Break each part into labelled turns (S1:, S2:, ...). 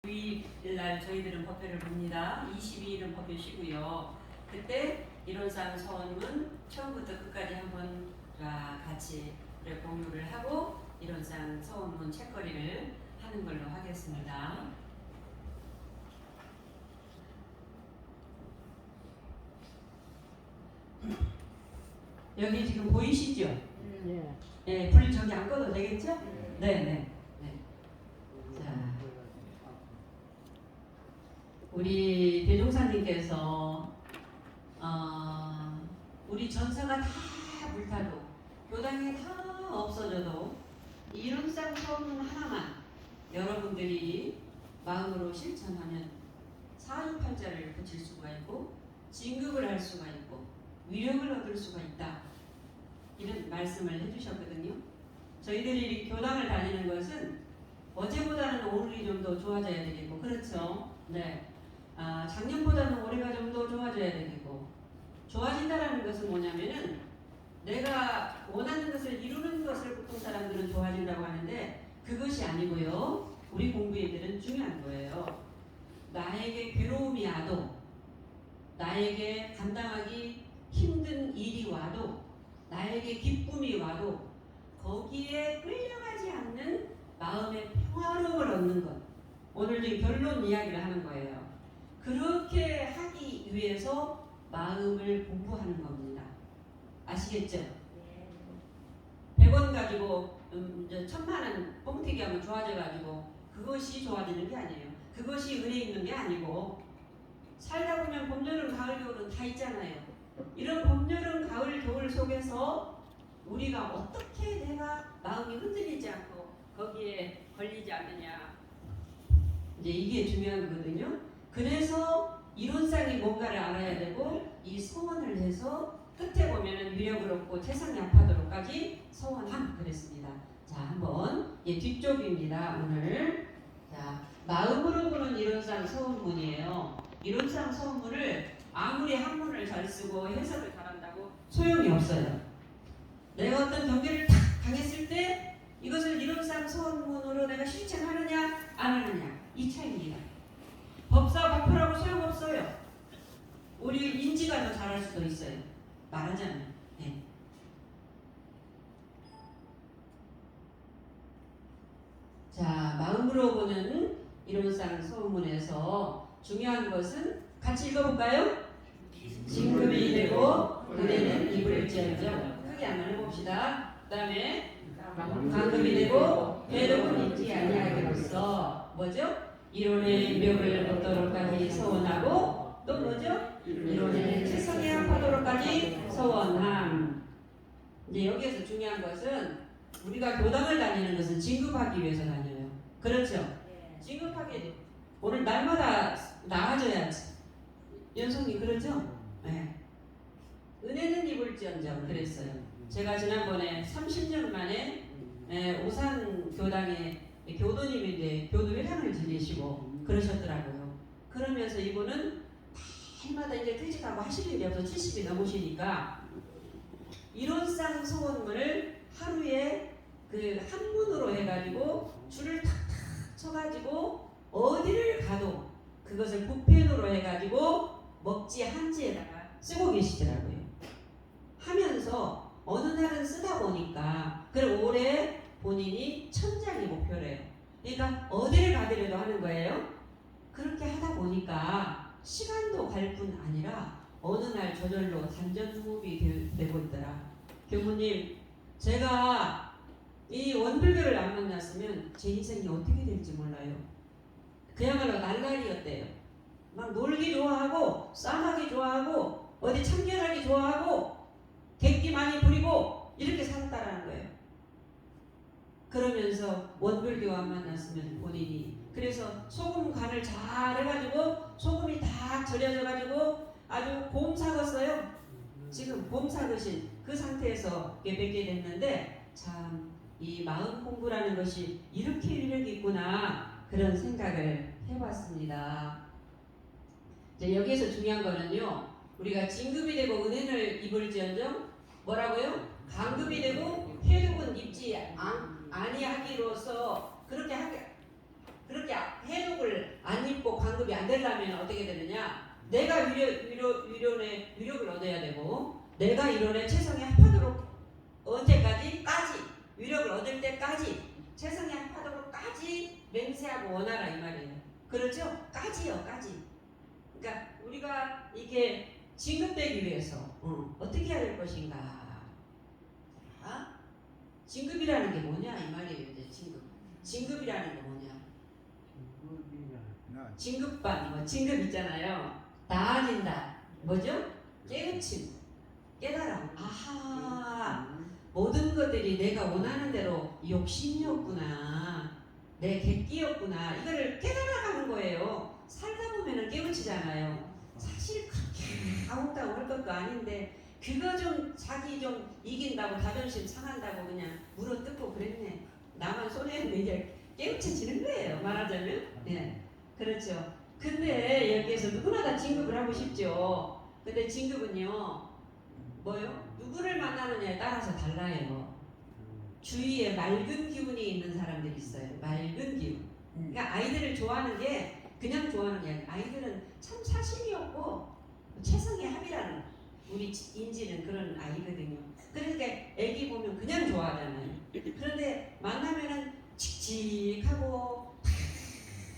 S1: 22일 저희들은 법회를 봅니다. 22일은 법회 쉬고요. 그때 이론상 서원문 처음부터 끝까지 한번 같이 공유를 하고 이론상 서원문 책거리를 하는 걸로 하겠습니다. 여기 지금 보이시죠?
S2: 네.
S1: 네, 불 저기 안 꺼도 되겠죠? 네, 네. 네. 자, 우리 대종사님께서 우리 전사가 다 불타도 교당이 다 없어져도 이론상 서문 하나만 여러분들이 마음으로 실천하면 사유팔자를 붙일 수가 있고 진급을 할 수가 있고 위력을 얻을 수가 있다. 이런 말씀을 해주셨거든요. 저희들이 교당을 다니는 것은 어제보다는 오늘이 좀 더 좋아져야 되겠고, 그렇죠? 네. 작년보다는 올해가 좀 더 좋아져야 되겠고, 좋아진다라는 것은 뭐냐면은 내가 원하는 것을 이루는 것을 보통 사람들은 좋아진다고 하는데 그것이 아니고요. 우리 공부인들은 중요한 거예요. 나에게 괴로움이 와도, 나에게 감당하기 힘든 일이 와도, 나에게 기쁨이 와도 거기에 끌려가지 않는 마음의 평화로움을 얻는 것. 오늘 지금 결론 이야기를 하는 거예요. 그렇게 하기 위해서 마음을 공부하는 겁니다. 아시겠죠? 100원 가지고 1000만원 뻥튀기 하면 좋아져가지고 그것이 좋아지는 게 아니에요. 그것이 은혜 있는 게 아니고 살다 보면 봄, 여름, 가을, 겨울은 다 있잖아요. 이런 봄, 여름, 가을, 겨울 속에서 우리가 어떻게 내가 마음이 흔들리지 않고 거기에 걸리지 않느냐, 이제 이게 중요한 거거든요. 그래서 이론상이 뭔가를 알아야 되고 이 서원을 해서 끝에 보면은 위력을 얻고 태상이 아파도록까지 서원함 그랬습니다. 자, 한번 뒤쪽입니다. 오늘 자, 마음으로 보는 이론상 서원문이에요. 이론상 서원문을 아무리 한문을 잘 쓰고 해석을 잘한다고 소용이 없어요. 내가 어떤 경계를 탁 당했을 때 이것을 이론상 서원문으로 내가 실천하느냐 안 하느냐 이 차이입니다. 법사 법표라고 소용없어요. 우리 인지가 더 잘할 수도 있어요. 말하자면. 네. 자, 마음으로 보는 이론상 서원문에서 중요한 것은 같이 읽어볼까요? 진급이 되고 은혜는 입을지언정. 크게 한번 해봅시다. 그 다음에 강급이 되고 배덕은 잊지 아니하기로써 뭐죠? 이론의 위력을 얻도록까지 서원하고 또 뭐죠? 이론의 최선의 합하도록까지 서원함. 이제 여기에서 중요한 것은 우리가 교당을 다니는 것은 진급하기 위해서 다녀요. 그렇죠? 진급하게 돼. 오늘 날마다 나아져야지. 연속님 그렇죠? 네. 은혜는 입을지언정 그랬어요. 제가 지난번에 30년 만에 오산 교당에 교도님인데 교도 회장을 지내시고 그러셨더라고요. 그러면서 이분은 해마다 이제 퇴직하고 하실 일이 없어 70이 넘으시니까 이론상 서원문을 하루에 그 한문으로 해가지고 줄을 탁탁 쳐가지고 어디를 가도 그것을 보편으로 해가지고 먹지 한지에다가 쓰고 계시더라고요. 하면서 어느 날은 쓰다 보니까 그럼 올해 본인이 1000장이 목표래요. 그러니까 어디를 가더라도 하는 거예요. 그렇게 하다 보니까 시간도 갈 뿐 아니라 어느 날 저절로 단전호흡이 되고 있더라. 교무님, 제가 이 원불교를 안 만났으면 제 인생이 어떻게 될지 몰라요. 그야말로 날라리였대요. 막 놀기 좋아하고 싸가기 좋아하고 어디 참견하기 좋아하고 객기 많이 부리고 이렇게 살았다라는 거예요. 그러면서 원불교와 만났으면 본인이 그래서 소금 간을 잘 해가지고 소금이 다 절여져가지고 아주 곰 사갔어요. 지금 곰 사드신 그 상태에서 뵙게 됐는데 참 이 마음 공부라는 것이 이렇게 위력이 있구나 그런 생각을 해봤습니다. 이제 여기에서 중요한 거는요. 우리가 진급이 되고 은혜를 입을지언정 뭐라고요? 강급이 되고 회독은 입지 아니하기로서 그렇게 해독을 되려면 어떻게 되느냐? 내가 위력을 얻어야 되고, 내가 이론에 최선에 합하도록 언제까지? 위력을 얻을 때까지, 최선에 합하도록까지 맹세하고 원하라 이 말이에요. 그렇죠? 까지. 그러니까 우리가 이게 진급되기 위해서 어떻게 해야 될 것인가? 자, 진급이라는 게 뭐냐 이 말이에요. 이제 진급이라는 게 뭐냐? 진급반, 진급 있잖아요. 나아진다. 뭐죠? 깨우침, 깨달아. 아하, 모든 것들이 내가 원하는 대로 욕심이었구나, 내 객기였구나. 이거를 깨달아가는 거예요. 살다 보면은 깨우치잖아요. 사실 그렇게 아웅다웅 할 것도 아닌데 그거 좀 자기 좀 이긴다고 자존심 상한다고 그냥 물어뜯고 그랬네. 나만 손해는 이게 깨우쳐지는 거예요. 말하자면. 예. 그렇죠. 근데 여기에서 누구나 다 진급을 하고 싶죠. 근데 진급은요, 뭐요? 누구를 만나느냐에 따라서 달라요. 주위에 맑은 기운이 있는 사람들이 있어요. 맑은 기운. 그러니까 아이들을 좋아하는 게 그냥 좋아하는 게 아니라 아이들은 참 사심이 없고 최성의 합이라는 우리 인지는 그런 아이거든요. 그러니까 애기 보면 그냥 좋아하잖아요. 그런데 만나면은 칙칙하고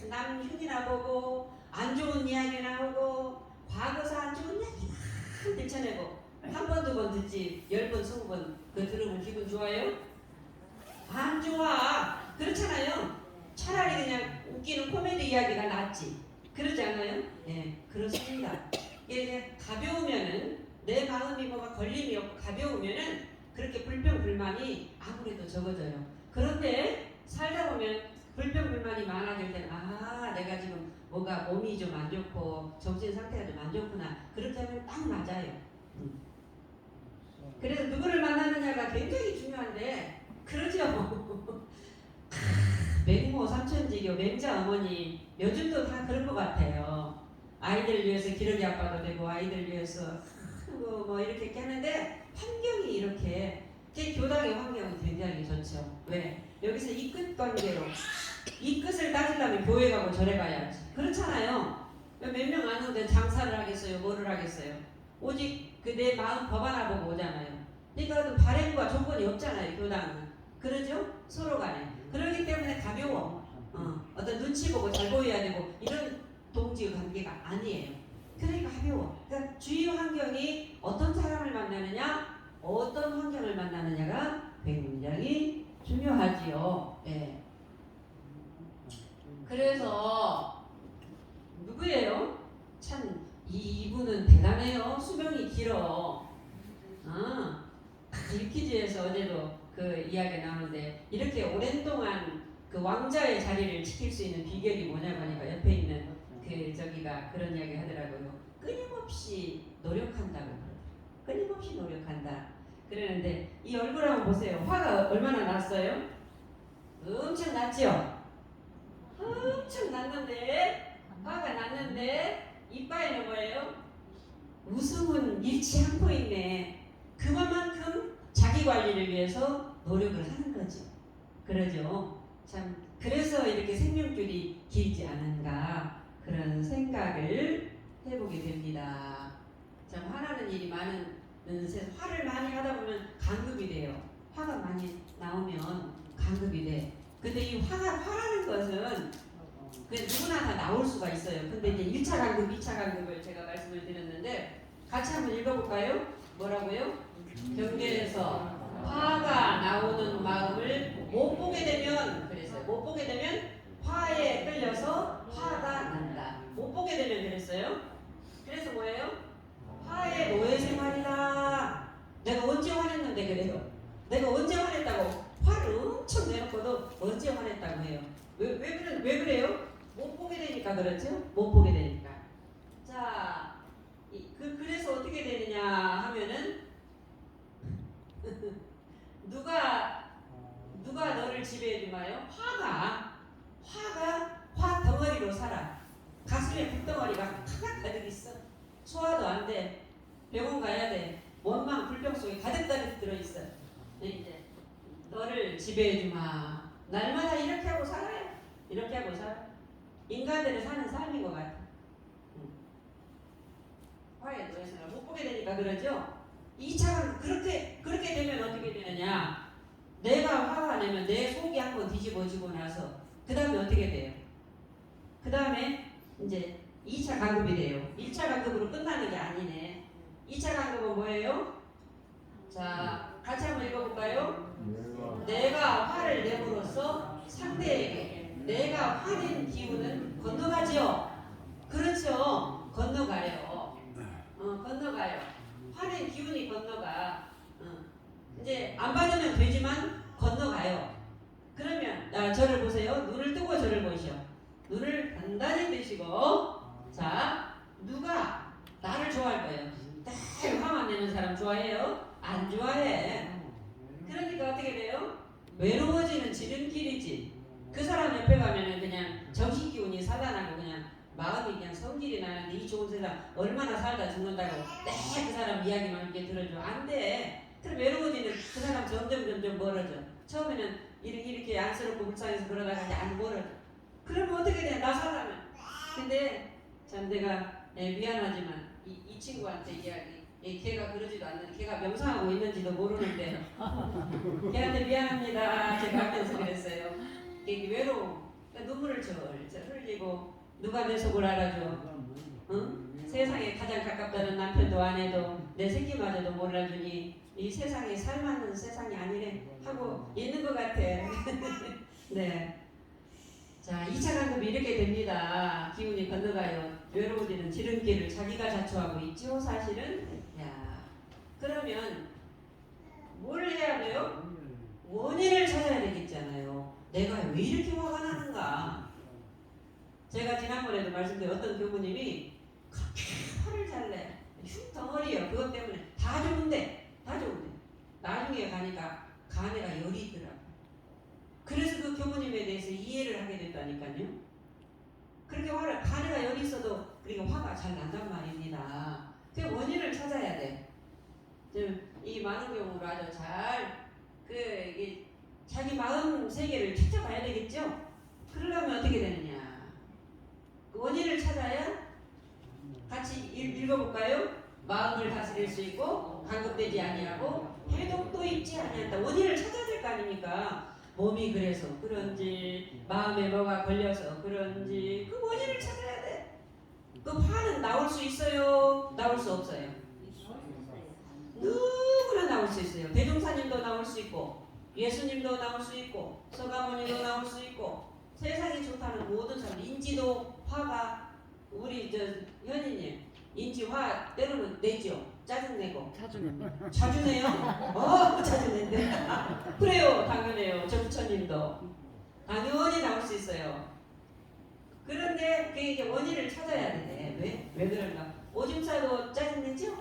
S1: 남 흉이나 보고 안 좋은 이야기 나오고 과거사 안 좋은 이야기 막 들춰내고 한 번, 두 번 듣지 10번, 20번 그 들으면 기분 좋아요? 안 좋아. 그렇잖아요. 차라리 그냥 웃기는 코미디 이야기가 낫지. 그러지 않아요? 네, 그렇습니다. 이게 가벼우면은 내 마음이 뭐가 걸림이 없고 가벼우면은 그렇게 불평불만이 아무래도 적어져요. 그런데 살다 보면 불평불만이 많아질 때는 내가 지금 뭐가 몸이 좀 안 좋고 정신 상태가 좀 안 좋구나. 그렇게 하면 딱 맞아요. 그래서 누구를 만나느냐가 굉장히 중요한데 그러죠. 맹모 삼천지교 맹자 어머니 요즘도 다 그런 것 같아요. 아이들 위해서 기러기 아빠도 되고 아이들 위해서 뭐 이렇게 하는데 환경이 이렇게 제 교당의 환경은 굉장히 좋죠. 왜? 여기서 이끝 관계로 이끝을 따지려면 교회 가고 절에 가야지. 그렇잖아요. 몇 명 안 오는데 장사를 하겠어요? 뭐를 하겠어요? 오직 그 내 마음 법 하나 보고 오잖아요. 그러니까 어떤 바램과 조건이 없잖아요. 교당은. 그러죠? 서로 간에. 그렇기 때문에 가벼워. 어떤 눈치 보고 잘 보여야 되고 이런 동지 관계가 아니에요. 그러니까 가벼워. 그러니까 주위 환경이 어떤 사람을 만나느냐, 어떤 환경을 만나느냐가 굉장히 중요하지요. 네. 그래서 누구예요? 참 이분은 대단해요. 수명이 길어. 릴키즈에서 어제도 그 이야기 나오는데 이렇게 오랜 동안 그 왕자의 자리를 지킬 수 있는 비결이 뭐냐고 하니까 옆에 있는 그 저기가 그런 이야기 하더라고요. 끊임없이 노력한다고 그러더라고요. 끊임없이 노력한다. 그러는데 이 얼굴 한번 보세요. 화가 얼마나 났어요? 엄청 났죠? 엄청 났는데 화가 났는데 이빨에는 뭐예요? 웃음은 잃지 않고 있네. 그만큼 자기 관리를 위해서 노력을 하는 거죠. 그러죠. 참 그래서 이렇게 생명줄이 길지 않은가 그런 생각을 해보게 됩니다. 참 화나는 일이 많은 화를 많이 하다 보면 간급이 돼요. 화가 많이 나오면 간급이 돼. 근데 이 화라는 것은 누구나 다 나올 수가 있어요. 근데 이제 1차 간급, 2차 간급을 제가 말씀을 드렸는데 같이 한번 읽어볼까요? 뭐라고요? 경계에서 화가 나오는 마음을 못 보게 되면 그랬어요. 못 보게 되면 화에 끌려서 화가 난다. 못 보게 되면 그랬어요. 그래서 뭐예요? 화의 노예 생활이다. 내가 언제 화냈는데 그래요? 내가 언제 화냈다고 화를 엄청 내놓고도 언제 화냈다고 해요. 왜 그래요? 못 보게 되니까 그렇죠? 못 보게 되니까. 자, 그래서 어떻게 되느냐 하면은 누가 너를 지배해 주나요? 화 덩어리로 살아. 가슴에 불덩어리가 하나 가득 있어. 소화도 안 돼. 병원 가야 돼. 원망 불평 속에 가득 들어있어. 이제 너를 지배해 주마. 날마다 이렇게 하고 살아요. 이렇게 하고 살아. 인간들이 사는 삶인 것 같아. 화에 놓여서 못 보게 되니까 그러죠. 2차가 그렇게 되면 어떻게 되느냐? 내가 화가 내면 내 속이 한번 뒤집어지고 나서 그 다음에 어떻게 돼요? 그 다음에 이제 2차 간급이 돼요. 1차 간급으로 끝나는 게 아니네. 2차 간급은 뭐예요? 자, 같이 한번 읽어볼까요? 내가 화를 내므로써 상대에게 내가 화낸 기운은 건너가지요. 그렇죠. 건너가요. 건너가요. 화낸 기운이 건너가. 이제 안 받으면 되지만 건너가요. 그러면 저를 보세요. 눈을 뜨고 저를 보시오. 눈을 단단히 뜨시고 자, 누가 나를 좋아할 거예요? 딱 화만 내는 사람 좋아해요? 안 좋아해. 그러니까 어떻게 돼요? 외로워지는 지름길이지. 그 사람 옆에 가면은 그냥 정신기운이 살아나고 그냥 마음이 그냥 성질이 나는데 이 좋은 세상 얼마나 살다 죽는다고 그 사람 이야기만 이렇게 들어줘. 안 돼. 그럼 외로워지는 그 사람 점점 멀어져. 처음에는 이렇게 안쓰럽고 불쌍해서 그러다가 이제 안 멀어져. 그러면 어떻게 돼? 나 살아면. 근데 참 내가 미안하지만 이 친구한테 이야기 걔가 그러지도 않는 걔가 명상하고 있는지도 모르는데 걔한테 미안합니다. 제가 하면서 그랬어요. 이게 외로움. 그러니까 눈물을 절절 흘리고 누가 내 속을 알아줘? 응? 세상에 가장 가깝다는 남편도 아내도 내 새끼마저도 몰라주니 이 세상에 살만한 세상이 아니래 하고 있는 것 같아. 네. 자, 2차 간급이 이렇게 됩니다. 기운이 건너가요. 외로워지는 지름길을 자기가 자초하고 있죠. 사실은. 야, 그러면 뭘 해야 돼요? 원인을 찾아야 되겠잖아요. 내가 왜 이렇게 화가 나는가? 제가 지난번에도 말씀드린 어떤 교부님이 그렇게 화를 잘 내. 흉덩어리요. 그것 때문에 다 좋은데 나중에 가니까 간에가 열이 있더라고요. 그래서 그 교부님에 대해서 이해를 하게 됐다니까요. 그렇게 간에가 열이 있어도 그러니까 화가 잘 난단 말입니다. 그 원인을 찾아야 돼. 이 많은 경우로 아주 잘 이게 자기 마음 세계를 찾아봐야 되겠죠. 그러려면 어떻게 되느냐? 그 원인을 찾아야 같이 읽어볼까요? 마음을 다스릴 수 있고 간급되지 아니하고 해독도 있지 아니한다. 원인을 찾아야 될 거 아닙니까? 몸이 그래서 그런지 마음에 뭐가 걸려서 그런지 그 원인을 찾아야 돼. 그 화는 나올 수 있어요? 나올 수 없어요? 누구나 나올 수 있어요. 대종사님도 나올 수 있고 예수님도 나올 수 있고 서가모니도 나올 수 있고 세상이 좋다는 모든 사람 인지도 화가 우리 현이님 인지 화 때로는 내죠. 짜증내고 자주 내요? 자주 낸대. 그래요. 당연해요. 저 부처님도 당연히 나올 수 있어요. 그런데 그게 이제 원인을 찾아야 돼. 왜 그런가? 오줌 싸도 짜증내죠?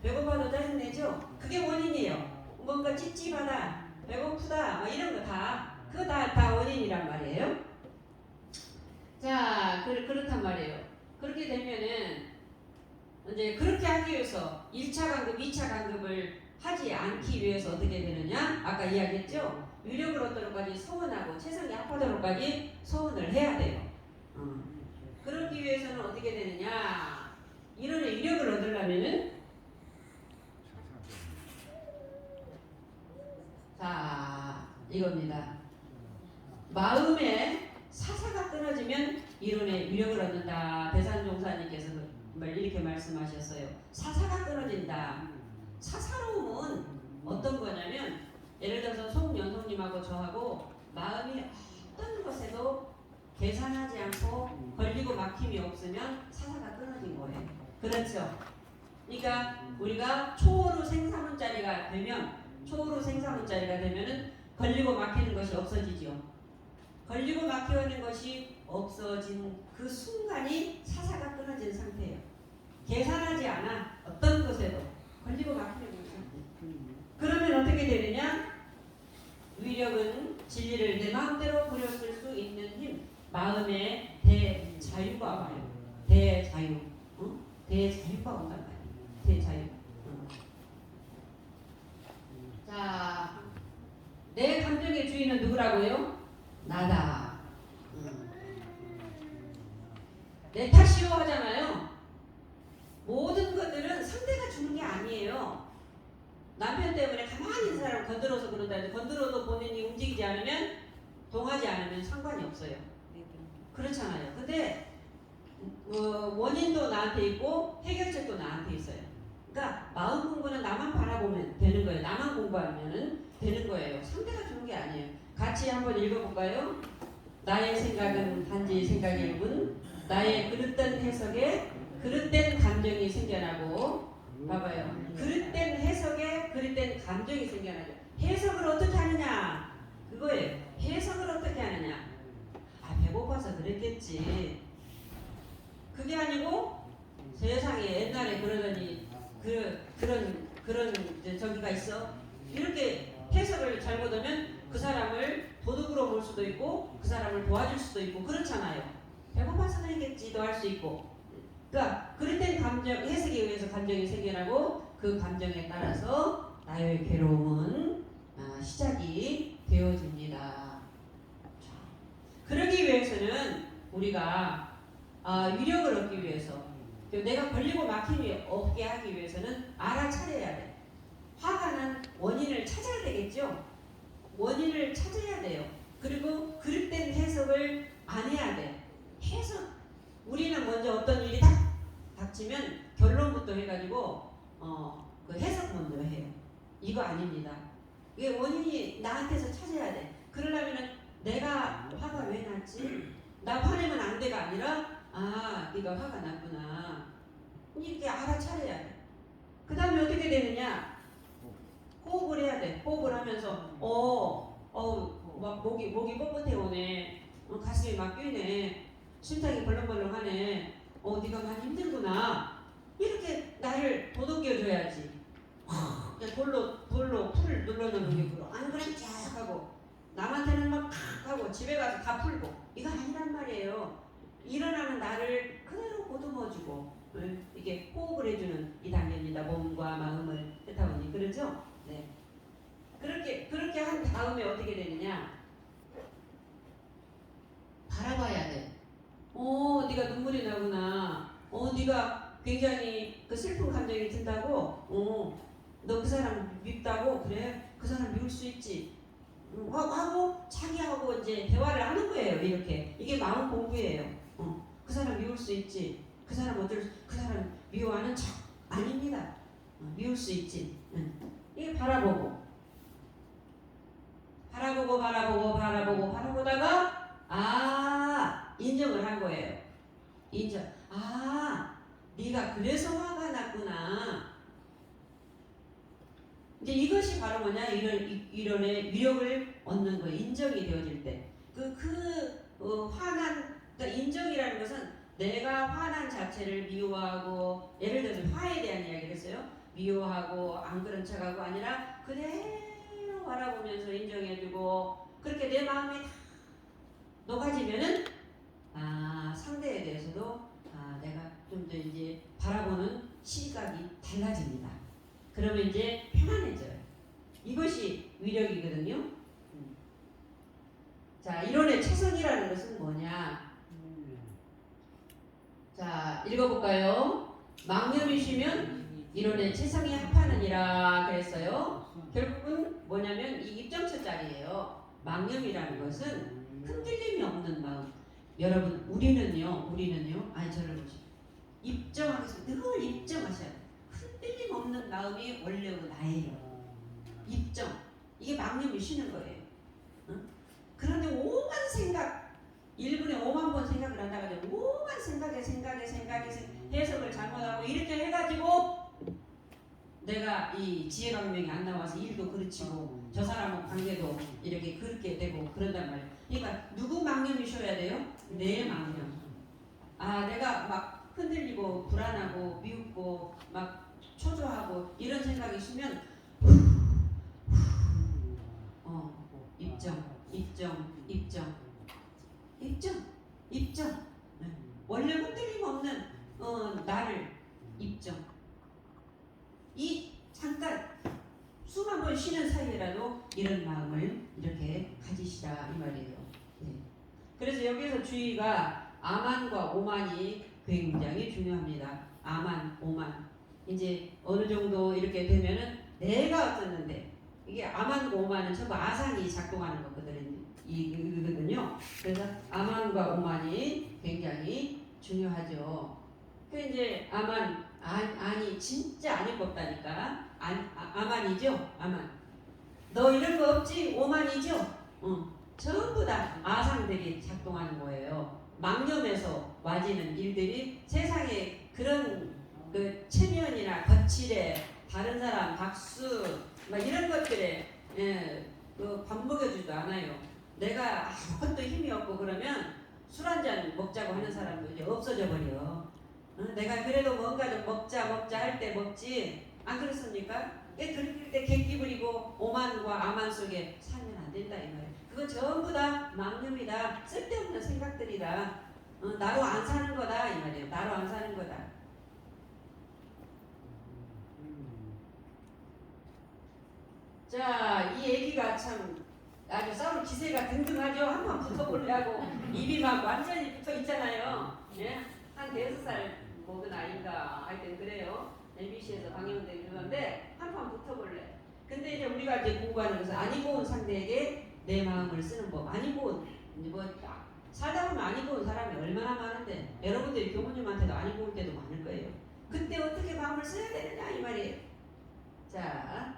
S1: 배고파도 짜증내죠? 그게 원인이에요. 뭔가 찝찝하다, 배고프다, 뭐 이런 거 그거 다 원인이란 말이에요. 자, 그렇단 말이에요. 그렇게 되면은 이제 그렇게 하기 위해서 1차 간급, 2차 간급을 하지 않기 위해서 어떻게 되느냐? 아까 이야기했죠? 위력을 얻도록까지 서원하고 최선이 합하도록까지 서원을 해야 돼요. 그러기 위해서는 어떻게 되느냐? 이론의 위력을 얻으려면은 자, 이겁니다. 마음에 사사가 끊어지면 이론의 위력을 얻는다. 대산종사님께서 이렇게 말씀하셨어요. 사사가 끊어진다. 사사로움은 어떤 거냐면 예를 들어서 송연송님하고 저하고 마음이 어떤 것에도 계산하지 않고 걸리고 막힘이 없으면 사사가 끊어진 거예요. 그렇죠? 그러니까 우리가 초호루 생사문자리가 되면은 걸리고 막히는 것이 없어지죠. 걸리고 막히는 것이 없어진 그 순간이 사사가 끊어진 상태예요. 계산하지 않아. 어떤 것에도 걸리고 막히는 거죠. 그러면 어떻게 되느냐? 위력은 진리를 내 마음대로 부렸을 수 있는 힘. 마음의 대자유가 와요. 대자유. 대자유가 온단 말이에요. 대자유. 자, 내 감정의 주인은 누구라고요? 나다. 내 탓이요 하잖아요. 모든 것들은 상대가 주는 게 아니에요. 남편 때문에 가만히 있는 사람을 건드려서 그런다 해도 건드려도 본인이 움직이지 않으면 동하지 않으면 상관이 없어요. 그렇잖아요. 근데 원인도 나한테 있고 해결책도 나한테 있어요. 그러니까 마음 공부는 나만 바라보면 되는 거예요. 나만 공부하면 되는 거예요. 상대가 주는 게 아니에요. 같이 한번 읽어볼까요? 나의 생각은 단지 생각일 뿐 나의 그릇된 해석에 그릇된 감정이 생겨나고 봐봐요. 그릇된 해석에 그릇된 감정이 생겨나죠. 해석을 어떻게 하느냐 그거예요. 해석을 어떻게 하느냐. 아 배고파서 그랬겠지. 그게 아니고 세상에 옛날에 그러더니 그런 저기가 있어. 이렇게 해석을 잘못하면 그 사람을 도둑으로 볼 수도 있고 그 사람을 도와줄 수도 있고 그렇잖아요. 배고파서 그랬겠지도 할 수 있고. 그러니까 그릇된 감정 해석에 의해서 감정이 생겨나고 그 감정에 따라서 나의 괴로움은 시작이 되어집니다. 그러기 위해서는 우리가 위력을 얻기 위해서 내가 걸리고 막힘이 없게 하기 위해서는 알아차려야 돼. 화가 난 원인을 찾아야 되겠죠. 원인을 찾아야 돼요. 그리고 그릇된 해석을 안 해야 돼. 해석 우리는 먼저 어떤 일이 딱 닥치면 결론부터 해가지고 그 해석 먼저 해요. 이거 아닙니다. 이게 원인이 나한테서 찾아야 돼. 그러려면은 내가 화가 왜 났지? 나 화내면 안 돼가 아니라 네가 화가 났구나. 이렇게 알아차려야 돼. 그 다음에 어떻게 되느냐? 호흡을 해야 돼. 호흡을 하면서 막 목이 뻣뻣해 오네. 가슴이 막 뛰네. 심장이 벌렁벌렁하네. 네가 많이 힘들구나. 이렇게 나를 도둑여줘야지. 돌로 풀을 눌러놓는 게 안 그럼 쫙 하고 남한테는 막 하고 집에 가서 다 풀고 이거 아니란 말이에요. 일어나는 나를 그대로 보듬어주고 이게 호흡을 해주는 이 단계입니다. 몸과 마음을 뜻하오니 그러죠? 네. 그렇게 한 다음에 어떻게 되느냐? 바라봐야 돼. 네가 눈물이 나구나. 네가 굉장히 그 슬픈 감정이 든다고. 너 그 사람 밉다고? 그래? 그 사람 미울 수 있지. 하고 자기하고 이제 대화를 하는 거예요. 이렇게 이게 마음 공부예요. 그 사람 미울 수 있지. 그 사람 그 사람 미워하는 척 아닙니다. 미울 수 있지. 이게 바라보고 바라보다가 인정을 한 거예요. 인정. 네가 그래서 화가 났구나. 이제 이것이 바로 뭐냐? 이론의 위력을 얻는 거예요. 인정이 되어질 때. 화난, 그러니까 인정이라는 것은 내가 화난 자체를 미워하고, 예를 들어서 화에 대한 이야기를 했어요. 미워하고, 안 그런 척하고 아니라, 그대로 바라보면서 인정해주고, 그렇게 내 마음이 다 녹아지면은, 상대에 대해서도, 내가 좀 더 이제 바라보는 시각이 달라집니다. 그러면 이제 편안해져요. 이것이 위력이거든요. 자, 이론의 최선이라는 것은 뭐냐? 자, 읽어볼까요? 망념이시면 이론의 최선이 합하느니라 그랬어요. 결국은 뭐냐면 이 입정처짜리예요. 망념이라는 것은 흔들림이 없는 마음. 여러분, 우리는요. 저를 보시죠. 입정하겠습니다. 늘 입정하셔야 돼요. 흔들림 없는 마음이 원래 나예요. 입정. 이게 망념이 쉬는 거예요. 그런데 오만 생각, 1분에 5만 번 생각을 한다고 하죠. 오만 생각에 해석을 잘못하고 이렇게 해가지고 내가 이 지혜강명이 안 나와서 일도 그르치고 저 사람은 관계도 이렇게 그렇게 되고 그런단 말이에요. 그러니까 누구 망념이 쉬어야 돼요? 내 망념. 내가 막 흔들리고 불안하고 미웃고 막 초조하고 이런 생각이 있으면 입정. 원래 흔들림 없는 나를 입정. 이 잠깐 숨 한 번 쉬는 사이에라도 이런 마음을 이렇게 가지시라 이 말이에요. 네. 그래서 여기서 주의가 아만과 오만이 굉장히 중요합니다. 아만, 오만. 이제 어느 정도 이렇게 되면은 내가 어쩌는데 이게 아만과 오만은 전부 아상이 작동하는 거거든요. 그래서 아만과 오만이 굉장히 중요하죠. 그 이제 아만 아니 진짜 아닐 것 없다니까. 아만이죠. 아만. 너 이런 거 없지? 오만이죠. 전부 다 아상들이 작동하는 거예요. 망념에서 와지는 일들이 세상에 그런 그 체면이나 거칠에 다른 사람 박수 막 이런 것들에 밥 먹여주지도 않아요. 내가 아무것도 힘이 없고 그러면 술 한잔 먹자고 하는 사람도 이제 없어져 버려. 내가 그래도 뭔가 좀 먹자 할 때 먹지. 안 그렇습니까? 그럴 때 객기 부리고 오만과 아만 속에 살면 안 된다 이 말이에요. 그건 전부 다 망념이다. 쓸데없는 생각들이다. 나로 안 사는 거다 이 말이에요. 나로 안 사는 거다. 자, 이 얘기가 참 아주 싸울 기세가 등등하죠. 한번 붙어보려고 입이 막 완전히 붙어 있잖아요. 예? 한 5살 먹은 아이가 하여튼 그래요. MBC에서 방영된 그건데 한판 붙어볼래. 근데 이제 우리가 이제 공부하는 것은 아니고 온 상대에게 내 마음을 쓰는 법. 아니고 온 뭐 살다 보면 아니고 온 사람이 얼마나 많은데 여러분들이 교모님한테도 아니고 올 때도 많을 거예요. 그때 어떻게 마음을 써야 되느냐 이 말이에요. 자,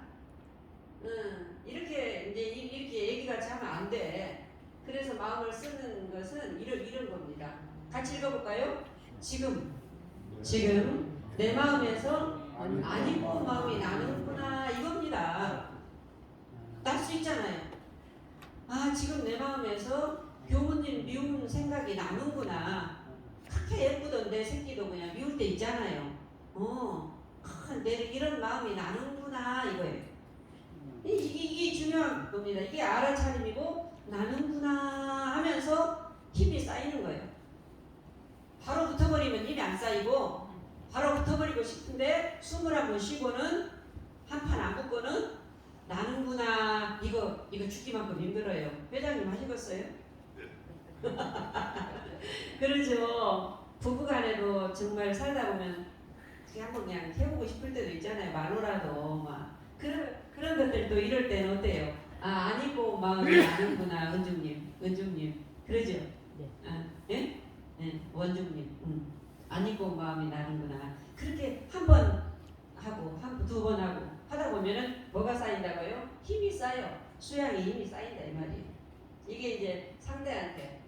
S1: 이렇게 이제 이렇게 얘기같이 하면 안 돼. 그래서 마음을 쓰는 것은 이런 겁니다. 같이 읽어볼까요? 지금 내 마음에서 아니고 마음이 나는구나 이겁니다. 날 수 있잖아요. 아 지금 내 마음에서 교무님 미운 생각이 나는구나. 그렇게 예쁘던 내 새끼도 그냥 미울 때 있잖아요. 내 이런 마음이 나는구나 이거예요. 이게 중요한 겁니다. 이게 알아차림이고 나는구나 하면서 힘이 쌓이는 거예요. 바로 붙어버리면 힘이 안 쌓이고 바로 붙어버리고 싶은데 숨을 한번 쉬고는 한판 안 붙고는 나는구나 이거 죽기만큼 힘들어요. 회장님 하시겠어요? 그러죠. 부부간에도 정말 살다 보면 한번 그냥 해보고 싶을 때도 있잖아요. 만호라도 막 그런 것들도 이럴 때는 어때요? 아니고 마음이 나는구나 은중님 그러죠? 네. 예? 네, 원중님 아니고 마음이 나는구나. 그렇게 한 번 하고 두 번 하고 하다 보면은 뭐가 쌓인다고요? 힘이 쌓여. 수양의 힘이 쌓인다 이 말이에요. 이게 이제 상대한테.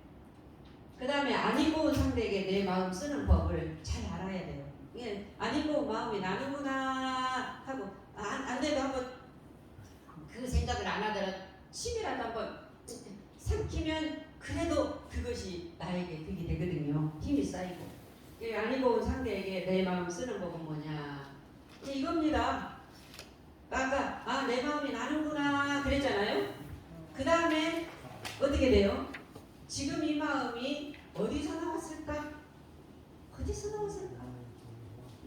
S1: 그 다음에 아니고 온 상대에게 내 마음 쓰는 법을 잘 알아야 돼요. 이게 아니고 마음이 나는구나 하고 안 돼도 한번 그 생각을 안 하더라도 침이라도 한번 삼키면 그래도 그것이 나에게 득이 되거든요. 힘이 쌓이고. 아니고 온 상대에게 내 마음 쓰는 법은 뭐냐? 이겁니다. 아까 내 마음이 나는구나 그랬잖아요. 그 다음에 어떻게 돼요? 지금 이 마음이 어디서 나왔을까? 어디서 나왔을까?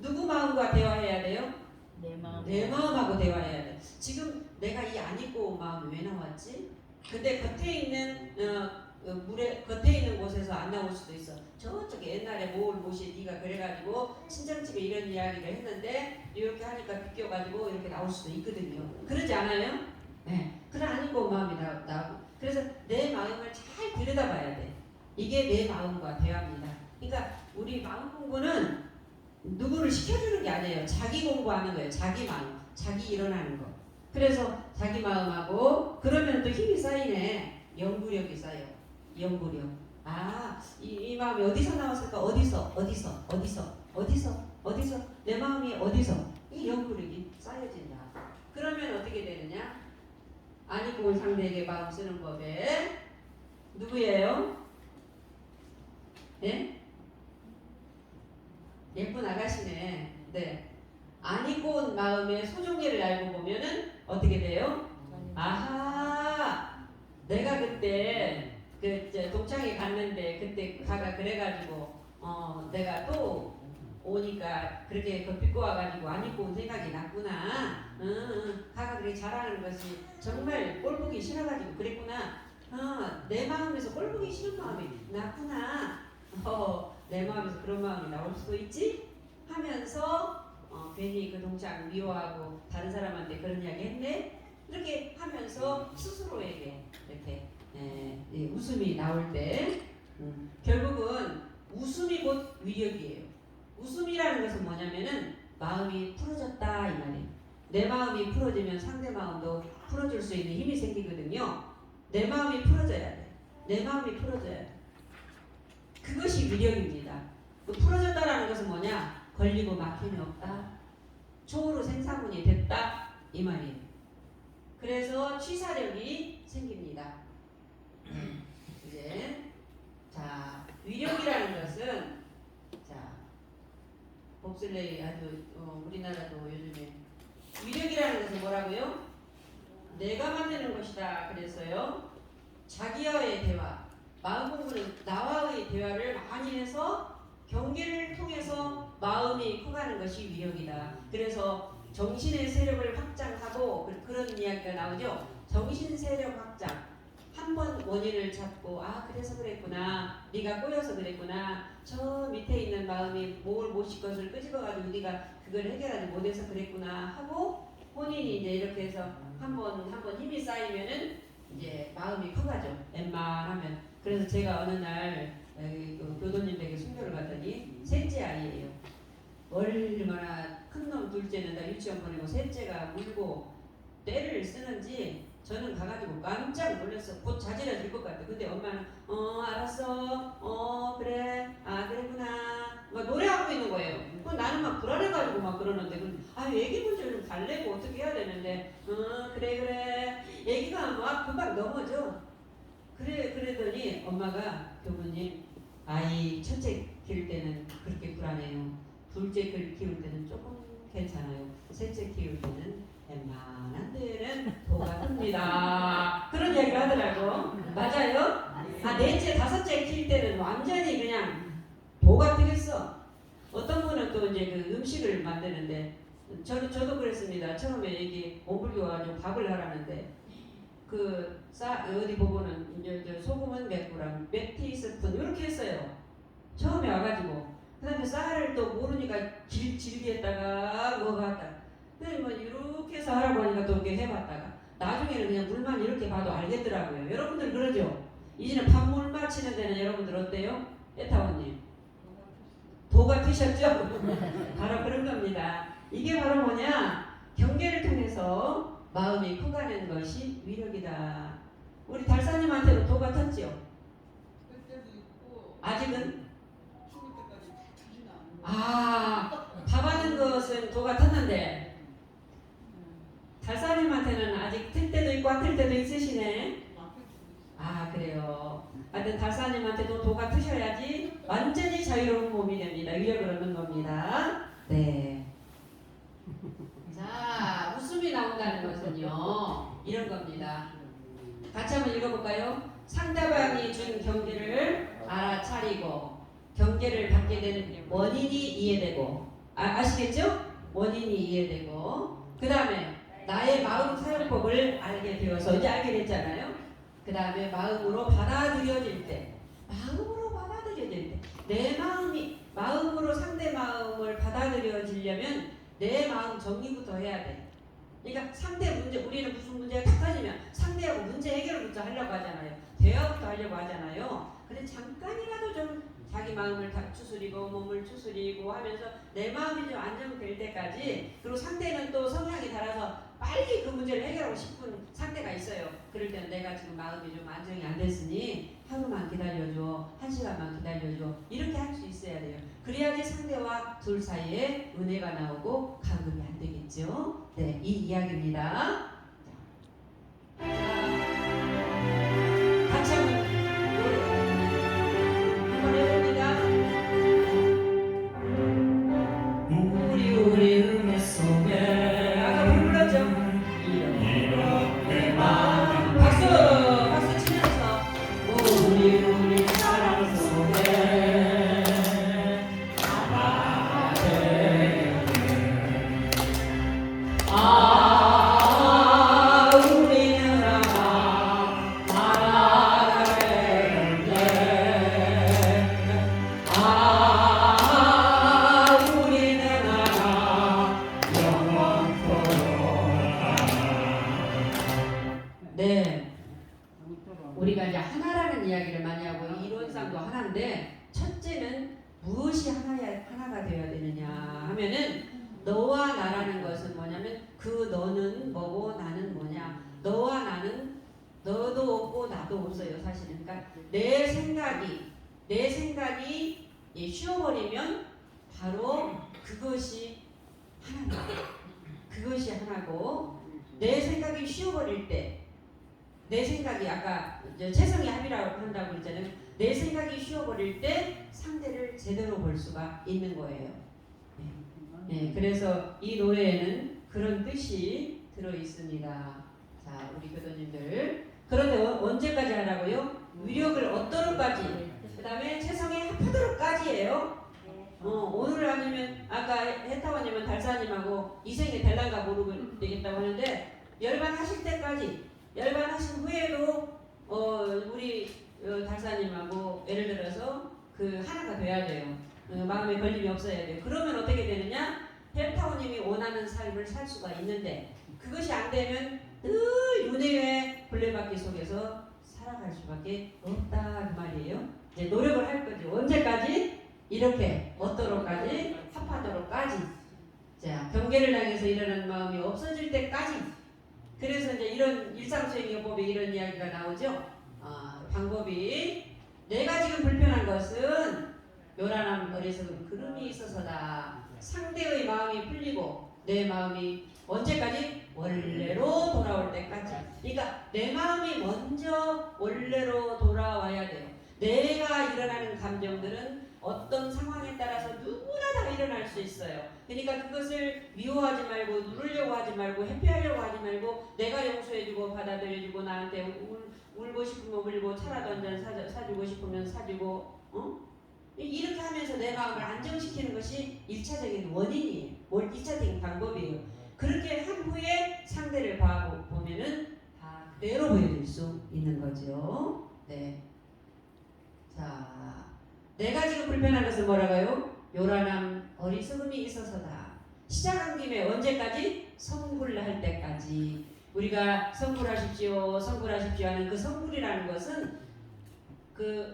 S1: 누구 마음과 대화해야 돼요? 내 마음하고 대화해야 돼. 지금 내가 이 안 입고 마음이 왜 나왔지? 근데 겉에 있는 물에 겉에 있는 곳에서 안 나올 수도 있어. 저쪽에 옛날에 못이 네가 그래가지고 친정집에 이런 이야기를 했는데 이렇게 하니까 비껴가지고 이렇게 나올 수도 있거든요. 그러지 않아요? 네. 그래 안 입고 마음이 나오고. 그래서 내 마음을 잘 들여다봐야 돼. 이게 내 마음과 대화입니다. 그러니까 우리 마음 공부는 누구를 시켜주는 게 아니에요. 자기 공부하는 거예요. 자기 마음, 자기 일어나는 거. 그래서 자기 마음하고 그러면 또 힘이 쌓이네. 연구력이 쌓여. 연구력. 이 마음이 어디서 나왔을까? 어디서 내 마음이 어디서 이 연구력이 쌓여진다. 그러면 어떻게 되느냐? 아니고 온 상대에게 마음 쓰는 법에 누구예요? 네? 예쁜 아가씨네. 네. 아니고 온 마음의 소중리를 알고 보면은 어떻게 돼요? 아하, 내가 그때 동창회 갔는데 그때 가가 그래가지고 내가 또 오니까 그렇게 겉비고 와가지고 안 입고 온 생각이 났구나. 가가 그렇게 잘하는 것이 정말 꼴보기 싫어가지고 그랬구나. 내 마음에서 꼴보기 싫은 마음이 났구나. 내 마음에서 그런 마음이 나올 수도 있지 하면서 괜히 그 동창 미워하고 다른 사람한테 그런 이야기 했네 이렇게 하면서 스스로에게 이렇게 웃음이 나올 때 결국은 웃음이 곧 위력이에요. 웃음이라는 것은 뭐냐면은 마음이 풀어졌다 이 말이에요. 내 마음이 풀어지면 상대 마음도 풀어줄 수 있는 힘이 생기거든요. 내 마음이 풀어져야 돼. 내 마음이 풀어져야 돼. 그것이 위력입니다. 그 풀어졌다라는 것은 뭐냐? 걸리고 막힘이 없다. 초로 생사문이 됐다 이 말이에요. 그래서 취사력이 생깁니다. 이제 자 위력이라는 것은 자 봅슬레이 아주 우리나라도 요즘에 위력이라는 것은 뭐라고요? 내가 만드는 것이다. 그래서요 자기와의 대화 마음 공부는 나와의 대화를 많이 해서 경계를 통해서 마음이 커가는 것이 위력이다. 그래서 정신의 세력을 확장하고 그런 이야기가 나오죠. 정신 세력 확장. 한 번 원인을 잡고 그래서 그랬구나. 네가 꼬여서 그랬구나. 저 밑에 있는 마음이 못 실 것을 끄집어가지고 네가 그걸 해결하지 못해서 그랬구나 하고 본인이 이제 이렇게 해서 한 번 힘이 쌓이면은 이제 마음이 커가죠. 웬만하면. 그래서 제가 어느 날 그 교도님 댁에 순교를 갔더니 셋째 아이예요. 얼마나 큰 놈 둘째는 다 유치원 보내고 셋째가 울고 떼를 쓰는지 저는 가가지고 깜짝 놀랐어. 곧 자지러질 것 같아. 근데 엄마는 알았어. 그래. 그랬구나. 막 노래하고 있는 거예요. 나는 막 불안해가지고 막 그러는데 애기 문제를 좀 달래고 어떻게 해야 되는데 그래. 애기가 막 금방 넘어져. 그러더니 엄마가 교부님 아이 첫째 키울 때는 그렇게 불안해요. 둘째 키울 때는 조금 괜찮아요. 셋째 키울 때는 웬만한 데는 도가 듭니다. 그런 이야기를 하더라고. 맞아요? 넷째, 다섯째 키울 때는 완전히 그냥 도가 되겠어. 어떤 분은 또 이제 그 음식을 만드는데 저도 그랬습니다. 처음에 여기 몸불교 와가지고 밥을 하라는데 어디 보고는 이제 소금은 몇 그램, 몇 티스푼 이렇게 했어요. 처음에 와가지고 그 다음에 쌀을 또 모르니까 질기했다가 뭐가 했다. 그래 뭐 이렇게 해서 하라고 하니까 또 이렇게 해봤다가 나중에는 그냥 물만 이렇게 봐도 알겠더라고요. 여러분들 그러죠? 이제는 밥물 맞히는 데는 여러분들 어때요? 에타원님 도가 트셨죠? 바로 그런 겁니다. 이게 바로 뭐냐? 경계를 통해서 마음이 커가는 것이 위력이다. 우리 달사님한테도 도가 텄지요?
S2: 그때도 있고
S1: 아직은?
S2: 죽을 때까지 터지지 않는
S1: 밥하는 것은 도가 텄는데 달사님한테는 아직 틀 때도 있고 안 틀 때도 있으시네. 그래요. 하여튼 달사님한테도 도가 트셔야지 완전히 자유로운 몸이 됩니다. 위력을 얻는 겁니다. 네. 자, 웃음이 나온다는 것은요 이런 겁니다. 같이 한번 읽어볼까요? 상대방이 준 경계를 알아차리고 경계를 받게 되는 원인이 이해되고 아시겠죠? 원인이 이해되고 그 다음에 나의 마음 사용법을 알게 되어서 이제 알게 됐잖아요. 그 다음에 마음으로 받아들여질 때 내 마음이 마음으로 상대 마음을 받아들여지려면 내 마음 정리부터 해야 돼. 그러니까 상대 문제, 우리는 무슨 문제가 딱 터지면 상대하고 문제 해결부터 하려고 하잖아요. 대화부터 하려고 하잖아요. 근데 잠깐이라도 좀 자기 마음을 다 추스리고 몸을 추스리고 하면서 내 마음이 좀 안정될 때까지, 그리고 상대는 또 성향이 달라서 빨리 그 문제를 해결하고 싶은 상대가 있어요. 그럴 때는 내가 지금 마음이 좀 안정이 안 됐으니 하루만 기다려줘, 1시간만 기다려줘, 이렇게 할 수 있어야 돼요. 그래야지 상대와 둘 사이에 은혜가 나오고 간섭이 안 되겠죠. 네, 이 이야기입니다. 자, 같이 한번 해봅니다. 우리 은혜 속에 아까 불렀죠? 이렇게 막 박수 치면서 우리 사랑 속에 우리는 아마 살아가는데 무엇이 하나가 되어야 되느냐 하면은 너와 나라는 것은 뭐냐면 그 너는 뭐고 나는 뭐냐. 너와 나는 너도 없고 나도 없어요 사실은. 그러니까 내 생각이 쉬어버리면 바로 그것이 하나고 내 생각이 쉬어버릴 때 내 생각이 아까 채성이 합이라고 한다고 그랬잖아요. 내 생각이 쉬어버릴 때 상대를 제대로 볼 수가 있는 거예요. 네, 그래서 이 노래에는 그런 뜻이 들어 있습니다. 자, 우리 교도님들. 그런데 언제까지 하라고요? 위력을 얻도록까지. 그 다음에 채성에 합하도록까지예요. 오늘 아니면 아까 해타원님은 달사님하고 이생에 될란가 모르고 되겠다고 하는데 열반하실 때까지 열반하신 후에도 우리 달사님하고 예를 들어서 그 하나가 돼야 돼요. 마음에 걸림이 없어야 돼요. 그러면 어떻게 되느냐? 펜타오님이 원하는 삶을 살 수가 있는데 그것이 안 되면 늘 윤회의 블레바퀴 속에서 살아갈 수밖에 없다 그 말이에요. 이제 노력을 할 거죠. 언제까지? 이렇게 얻도록까지 합하도록까지. 자, 경계를 향해서 일어나는 마음이 없어질 때까지. 그래서 이제 이런 일상수행요법에 이런 이야기가 나오죠. 방법이 내가 지금 불편한 것은 요란함 어리석은 그름이 있어서다. 상대의 마음이 풀리고 내 마음이 언제까지? 원래로 돌아올 때까지. 그러니까 내 마음이 먼저 원래로 돌아와야 돼요. 내가 일어나는 감정들은 어떤 상황에 따라서 누구나 다 일어날 수 있어요. 그러니까 그것을 미워하지 말고 누르려고 하지 말고 회피하려고 하지 말고 내가 용서해주고 받아들여주고 나한테 울고 싶으면 울고 차라도 한잔 사주고 싶으면 사주고 이렇게 하면서 내 마음을 안정시키는 것이 1차적인 원인이에요. 1차적인 방법이에요. 그렇게 한 후에 상대를 보면은 다 그대로 보여줄 수 있는 거죠. 네. 자, 내가 지금 불편한 것은 뭐라고요? 요란함 어리석음이 있어서다. 시작한 김에 언제까지? 성불을 할 때까지. 우리가 성불하십시오 하는 그 성불이라는 것은 그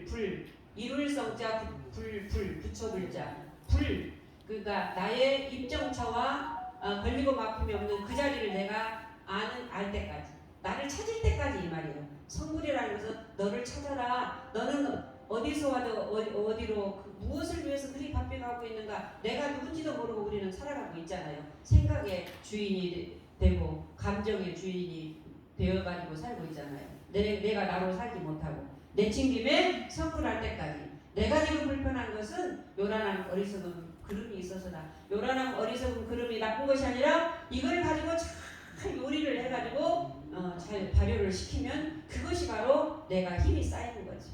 S1: 불 이룰성자 부처불자 불 그러니까 나의 입정처와 걸리고 막힘이 없는 그 자리를 내가 알 때까지 나를 찾을 때까지 이 말이에요. 성불이라는 것은 너를 찾아라. 너는 어디서 와도 어디로 무엇을 위해서 그리 바삐가고 있는가. 내가 누군지도 모르고 우리는 살아가고 있잖아요. 생각의 주인이 되고 감정의 주인이 되어가지고 살고 있잖아요. 내가 나로 살지 못하고 내친김에 성불할 때까지. 내가 지금 불편한 것은 요란한 어리석은 그름이 있어서다. 요란한 어리석은 그름이 나쁜 것이 아니라 이걸 가지고 잘 요리를 해가지고 잘 발효를 시키면 그것이 바로 내가 힘이 쌓이는 거지.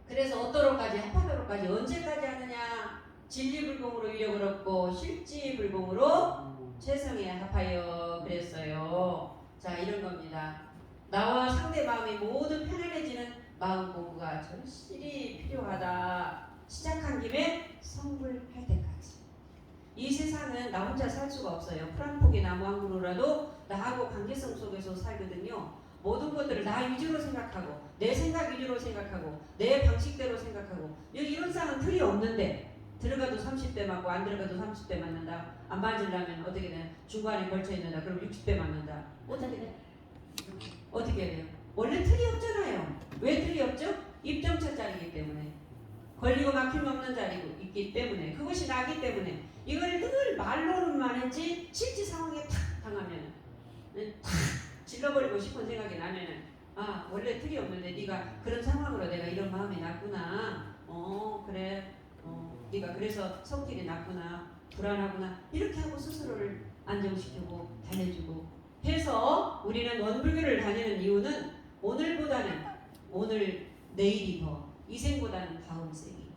S1: 그래서 얻도록까지 합하도록까지 언제까지 하느냐? 진리불공으로 위력을 얻고 실지불공으로 최성에 합하여 그랬어요. 자, 이런 겁니다. 나와 상대 마음이 모두 편안해지는 마음 공부가 절실히 필요하다. 시작한 김에 성불할 때까지. 이 세상은 나 혼자 살 수가 없어요. 프랑폭이나 무한구로라도 나하고 관계성 속에서 살거든요. 모든 것들을 나 위주로 생각하고 내 생각 위주로 생각하고 내 방식대로 생각하고 여기 이런 쌍은 틀이 없는데 들어가도 30대 맞고 안 들어가도 30대 맞는다. 안 맞으려면 어떻게 돼? 중간에 걸쳐 있는다. 그럼 60대 맞는다. 어떻게 돼? 어떻게 돼요? 원래 틀이 없잖아요. 왜 틀이 없죠? 입정차 자리이기 때문에 걸리고 막힘 없는 자리고 있기 때문에 그것이 나기 때문에 이걸 늘 말로는만 했지 실제 상황에 탁 당하면 탁 질러버리고 싶은 생각이 나면은 원래 틀이 없는데 네가 그런 상황으로 내가 이런 마음이 났구나. 그래. 네가 그래서 성질이 났구나. 불안하구나. 이렇게 하고 스스로를 안정시키고 달래주고 해서 우리는 원불교를 다니는 이유는 오늘 내일이 더 이생보다는 다음 생이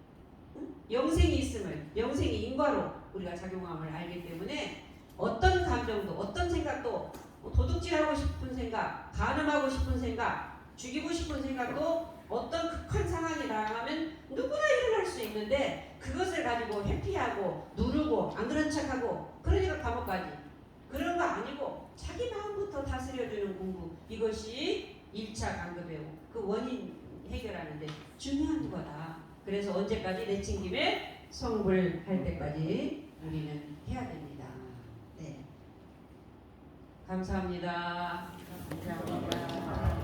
S1: 영생이 있음을 영생이 인과로 우리가 작용함을 알기 때문에 어떤 감정도 어떤 생각도 도둑질하고 싶은 생각, 간음하고 싶은 생각, 죽이고 싶은 생각도 어떤 극한 상황이 나가면 누구나 일어날 수 있는데 그것을 가지고 회피하고 누르고 안 그런 척하고 그러니까 감옥 가지. 그런 거 아니고 자기 마음부터 다스려주는 공부 이것이 1차 강급배우 그 원인 해결하는데 중요한 거다. 그래서 언제까지 내친김에 성불할 때까지 우리는 해야 됩니다. 네. 감사합니다.
S3: 감사합니다.